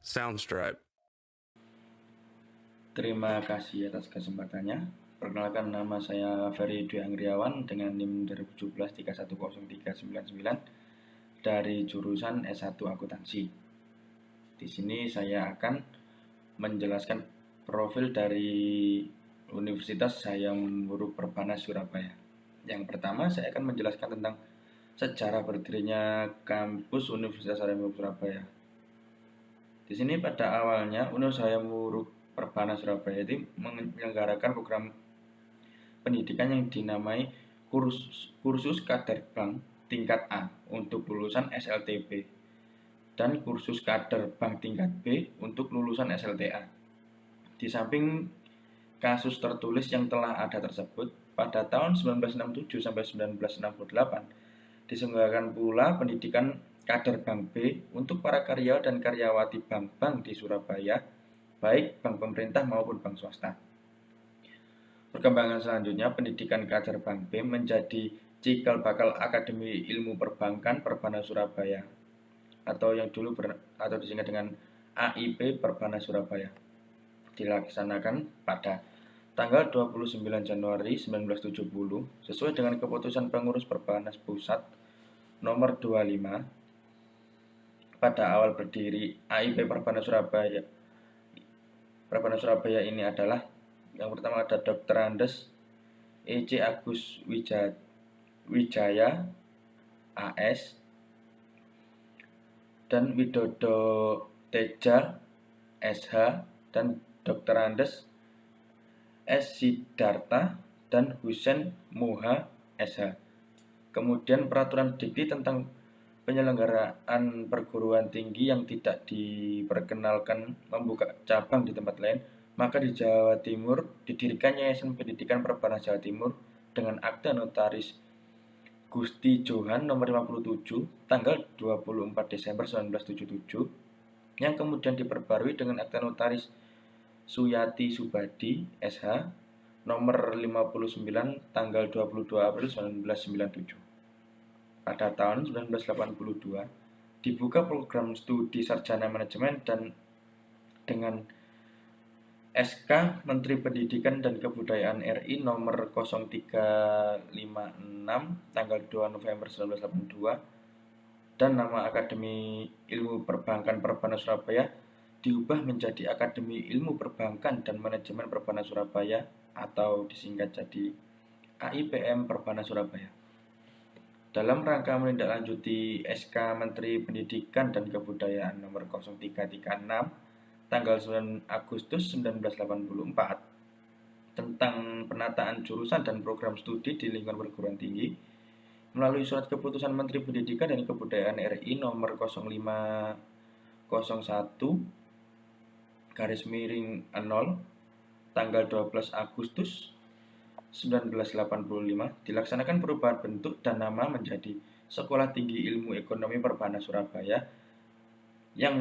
Soundstripe. Terima kasih atas kesempatannya. Perkenalkan, nama saya Ferry Dwi Anggriawan dengan NIM 2017-31039 dari jurusan S1 Akuntansi. Di sini saya akan menjelaskan profil dari Universitas Hayam Wuruk Perbanas Surabaya. Yang pertama, saya akan menjelaskan tentang sejarah berdirinya kampus Universitas Hayam Wuruk Surabaya. Di sini pada awalnya Universitas Hayam Wuruk Perbanas Surabaya itu menyelenggarakan program pendidikan yang dinamai kursus kader bank tingkat A untuk lulusan SLTB dan kursus kader bank tingkat B untuk lulusan SLTA. Di samping kasus tertulis yang telah ada tersebut, pada tahun 1967 sampai 1968 diselenggarakan pula pendidikan kader bank B untuk para karyawan dan karyawati bank-bank di Surabaya, baik bank pemerintah maupun bank swasta. Perkembangan selanjutnya, pendidikan kader bank B menjadi cikal bakal Akademi Ilmu Perbankan Perbanas Surabaya atau yang dulu atau disingkat dengan AIP Perbanas Surabaya. Dilaksanakan pada tanggal 29 Januari 1970 sesuai dengan keputusan pengurus Perbanas Pusat nomor 25. Pada awal berdiri AIP Perbanas Surabaya. Perbanas Surabaya ini adalah yang pertama ada Dr. Andes E.C. Agus Wijaya AS dan Widodo Teja SH dan Dr. Andes S. Sidarta dan Husen Moha SH. Kemudian peraturan dikti tentang penyelenggaraan perguruan tinggi yang tidak diperkenalkan membuka cabang di tempat lain, maka di Jawa Timur didirikan Yayasan Pendidikan Perbanas Jawa Timur dengan akta notaris Gusti Johan nomor 57 tanggal 24 Desember 1977 yang kemudian diperbarui dengan akta notaris Suyati Subadi SH nomor 59 tanggal 22 April 1997. Pada tahun 1982 dibuka program studi sarjana manajemen dan dengan SK Menteri Pendidikan dan Kebudayaan RI nomor 0356 tanggal 2 November 1982 dan nama Akademi Ilmu Perbankan Perbanas Surabaya diubah menjadi Akademi Ilmu Perbankan dan Manajemen Perbanas Surabaya atau disingkat jadi AIPM Perbanas Surabaya. Dalam rangka menindaklanjuti SK Menteri Pendidikan dan Kebudayaan nomor 0336 tanggal 9 Agustus 1984 tentang penataan jurusan dan program studi di lingkungan perguruan tinggi melalui surat keputusan Menteri Pendidikan dan Kebudayaan RI nomor 0501 garis miring 0 tanggal 12 Agustus 1985 dilaksanakan perubahan bentuk dan nama menjadi Sekolah Tinggi Ilmu Ekonomi Perbanas Surabaya yang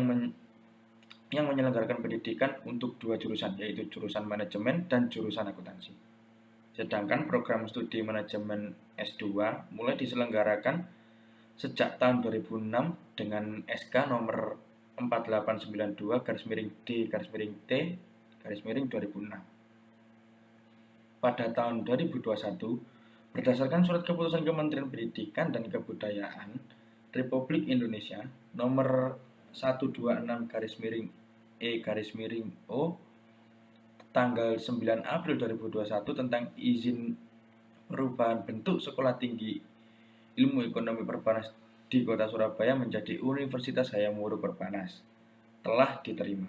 menyelenggarakan pendidikan untuk dua jurusan, yaitu jurusan manajemen dan jurusan akuntansi. Sedangkan program studi manajemen S2 mulai diselenggarakan sejak tahun 2006 dengan SK nomor 4892 garis miring D garis miring T garis miring 2006. Pada tahun 2021, berdasarkan surat keputusan Kementerian Pendidikan dan Kebudayaan Republik Indonesia nomor 126 garis miring E garis miring O tanggal 9 April 2021 tentang izin perubahan bentuk Sekolah Tinggi Ilmu Ekonomi Perbanas di Kota Surabaya menjadi Universitas Hayam Wuruk Perbanas telah diterima.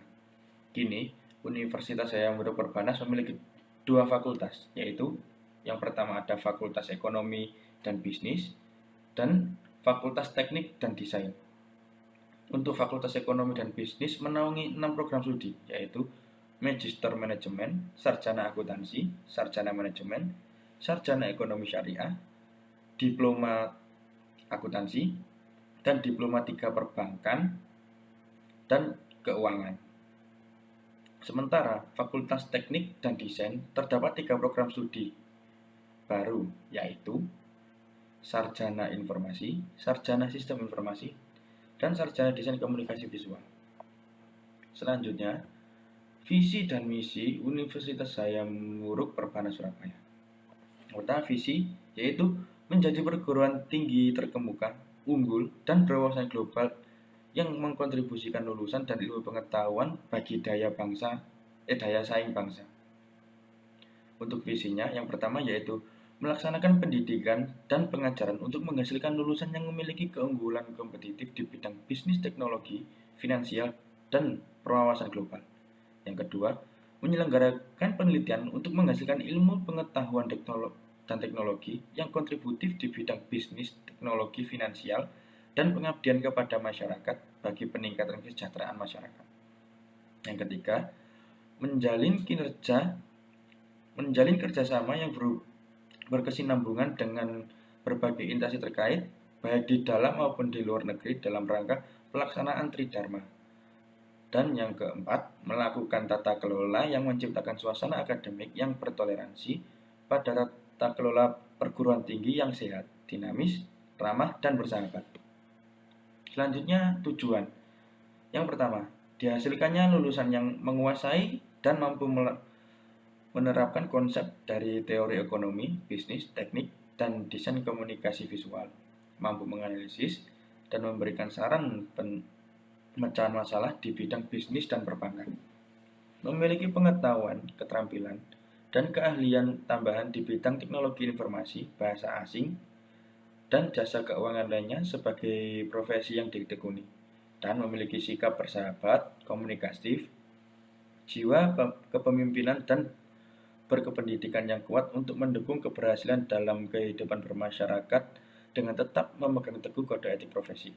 Kini, Universitas Hayam Wuruk Perbanas memiliki dua fakultas, yaitu yang pertama ada Fakultas Ekonomi dan Bisnis dan Fakultas Teknik dan Desain. Untuk Fakultas Ekonomi dan Bisnis menaungi 6 program studi, yaitu Magister Manajemen, Sarjana Akuntansi, Sarjana Manajemen, Sarjana Ekonomi Syariah, Diploma Akuntansi, dan Diploma 3 Perbankan dan Keuangan. Sementara Fakultas Teknik dan Desain terdapat 3 program studi baru, yaitu Sarjana Informasi, Sarjana Sistem Informasi, dan Sarjana Desain Komunikasi Visual. Selanjutnya, visi dan misi Universitas Hayam Wuruk Perbana Surabaya. Pertama, visi yaitu menjadi perguruan tinggi terkemuka, unggul, dan berwawasan global yang mengkontribusikan lulusan dan ilmu pengetahuan bagi daya saing bangsa. Untuk visinya, yang pertama yaitu melaksanakan pendidikan dan pengajaran untuk menghasilkan lulusan yang memiliki keunggulan kompetitif di bidang bisnis teknologi, finansial, dan perwawasan global. Yang kedua, menyelenggarakan penelitian untuk menghasilkan ilmu pengetahuan dan teknologi yang kontributif di bidang bisnis, teknologi, finansial, dan pengabdian kepada masyarakat bagi peningkatan kesejahteraan masyarakat. Yang ketiga, menjalin kerjasama yang berkesinambungan dengan berbagai instansi terkait, baik di dalam maupun di luar negeri dalam rangka pelaksanaan Tridharma. Dan yang keempat, melakukan tata kelola yang menciptakan suasana akademik yang bertoleransi pada tata kelola perguruan tinggi yang sehat, dinamis, ramah, dan bersahabat. Selanjutnya, tujuan. Yang pertama, dihasilkannya lulusan yang menguasai dan mampu menerapkan konsep dari teori ekonomi, bisnis, teknik, dan desain komunikasi visual, mampu menganalisis dan memberikan saran pemecahan masalah di bidang bisnis dan perbankan, memiliki pengetahuan, keterampilan, dan keahlian tambahan di bidang teknologi informasi, bahasa asing, dan jasa keuangan lainnya sebagai profesi yang ditekuni, dan memiliki sikap bersahabat, komunikatif, jiwa kepemimpinan, dan berkependidikan yang kuat untuk mendukung keberhasilan dalam kehidupan bermasyarakat dengan tetap memegang teguh kode etik profesi.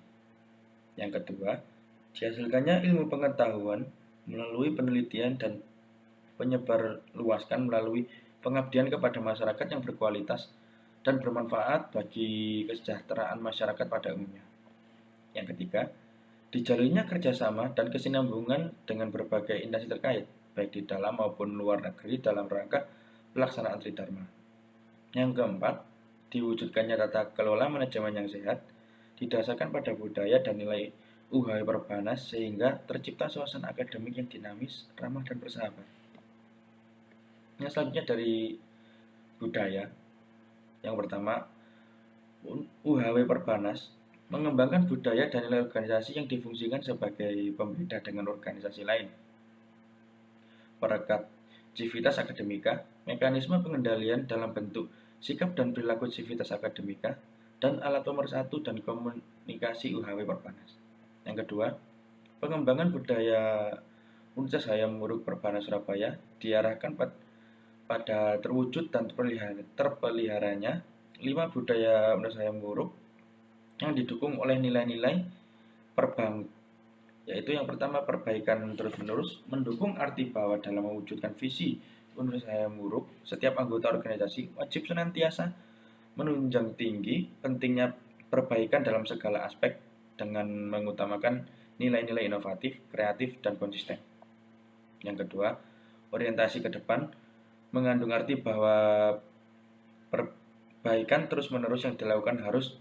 Yang kedua, dihasilkannya ilmu pengetahuan melalui penelitian dan penyebarluaskan melalui pengabdian kepada masyarakat yang berkualitas dan bermanfaat bagi kesejahteraan masyarakat pada umumnya. Yang ketiga, dijalinnya kerjasama dan kesinambungan dengan berbagai instansi terkait, baik di dalam maupun luar negeri dalam rangka pelaksanaan Tridharma. Yang keempat, diwujudkannya tata kelola manajemen yang sehat, didasarkan pada budaya dan nilai UHW Perbanas sehingga tercipta suasana akademik yang dinamis, ramah, dan bersahabat. Yang selanjutnya dari budaya. Yang pertama, UHW Perbanas mengembangkan budaya dan nilai organisasi yang difungsikan sebagai pembeda dengan organisasi lain. Perekat civitas akademika, mekanisme pengendalian dalam bentuk sikap dan perilaku civitas akademika, dan alat pemersatu dan komunikasi UHW Perbanas. Yang kedua, pengembangan budaya Universitas Hayam Wuruk Perbana Surabaya diarahkan pada terwujud dan terpeliharanya 5 budaya Universitas Hayam Wuruk yang didukung oleh nilai-nilai yaitu yang pertama, perbaikan terus-menerus, mendukung arti bahwa dalam mewujudkan visi Universitas Hayam Wuruk, setiap anggota organisasi wajib senantiasa menunjang tinggi pentingnya perbaikan dalam segala aspek dengan mengutamakan nilai-nilai inovatif, kreatif, dan konsisten. Yang kedua, orientasi ke depan mengandung arti bahwa perbaikan terus-menerus yang dilakukan harus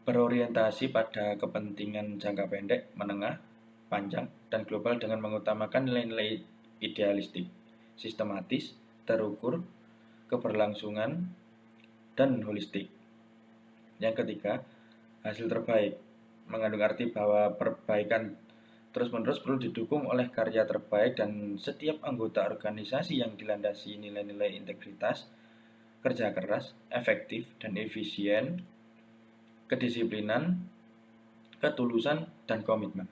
berorientasi pada kepentingan jangka pendek, menengah, panjang, dan global dengan mengutamakan nilai-nilai idealistik, sistematis, terukur, keberlangsungan, dan holistik. Yang ketiga, hasil terbaik mengandung arti bahwa perbaikan terus-menerus perlu didukung oleh karya terbaik dan setiap anggota organisasi yang dilandasi nilai-nilai integritas, kerja keras, efektif, dan efisien, kedisiplinan, ketulusan, dan komitmen.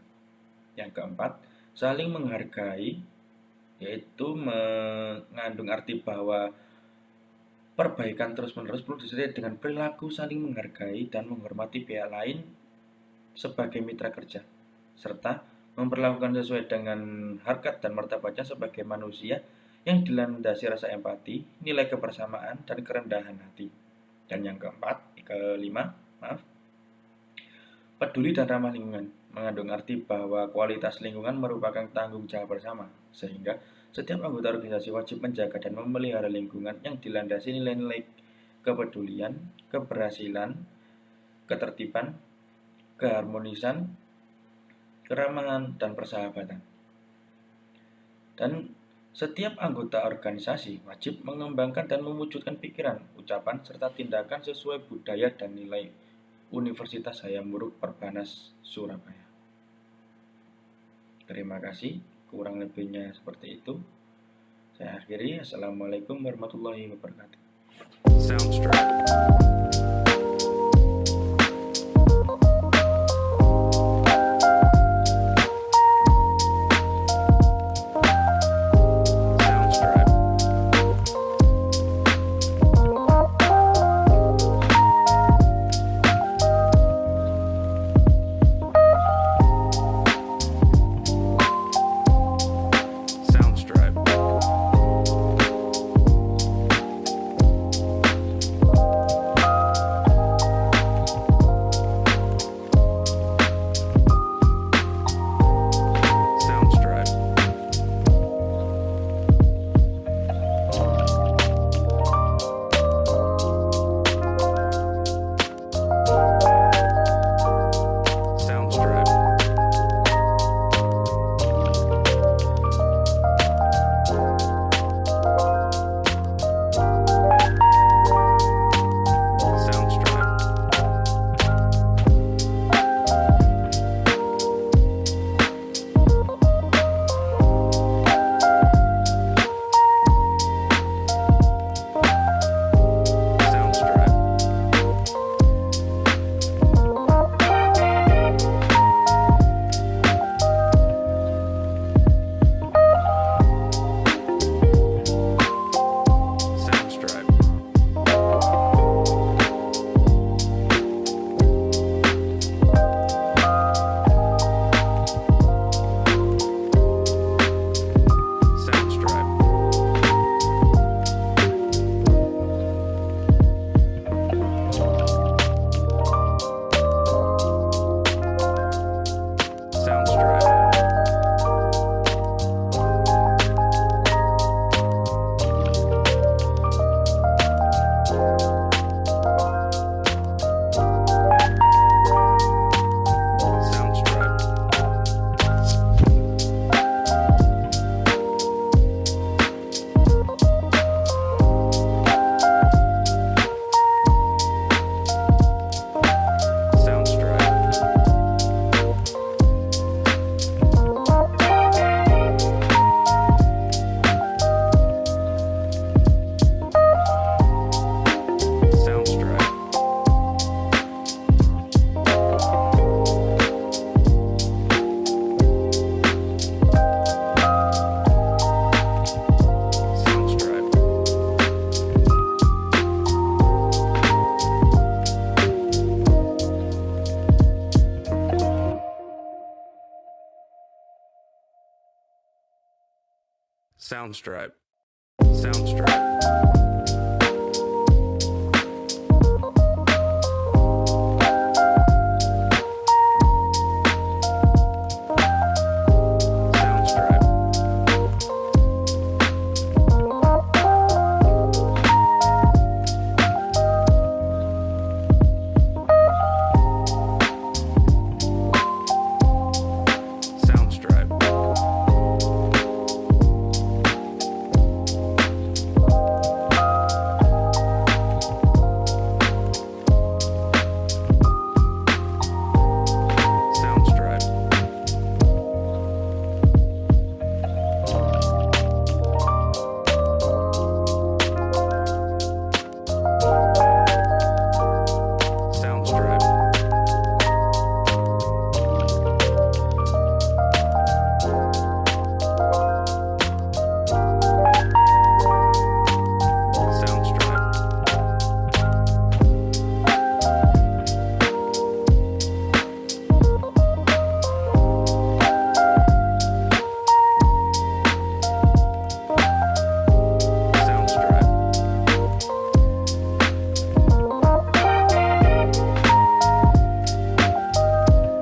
Yang keempat, saling menghargai, yaitu mengandung arti bahwa perbaikan terus-menerus perlu disertai dengan perilaku saling menghargai dan menghormati pihak lain sebagai mitra kerja, serta memperlakukan sesuai dengan harkat dan martabatnya sebagai manusia yang dilandasi rasa empati, nilai kebersamaan, dan kerendahan hati. Dan yang kelima, peduli dan ramah lingkungan, mengandung arti bahwa kualitas lingkungan merupakan tanggung jawab bersama, sehingga setiap anggota organisasi wajib menjaga dan memelihara lingkungan yang dilandasi nilai-nilai kepedulian, keberhasilan, ketertiban, keharmonisan, keramahan, dan persahabatan. Dan setiap anggota organisasi wajib mengembangkan dan mewujudkan pikiran, ucapan, serta tindakan sesuai budaya dan nilai Universitas Hayam Wuruk Perbanas Surabaya. Terima kasih, kurang lebihnya seperti itu. Saya akhiri. Assalamualaikum warahmatullahi wabarakatuh. Soundstripe. Soundstripe. Soundstripe.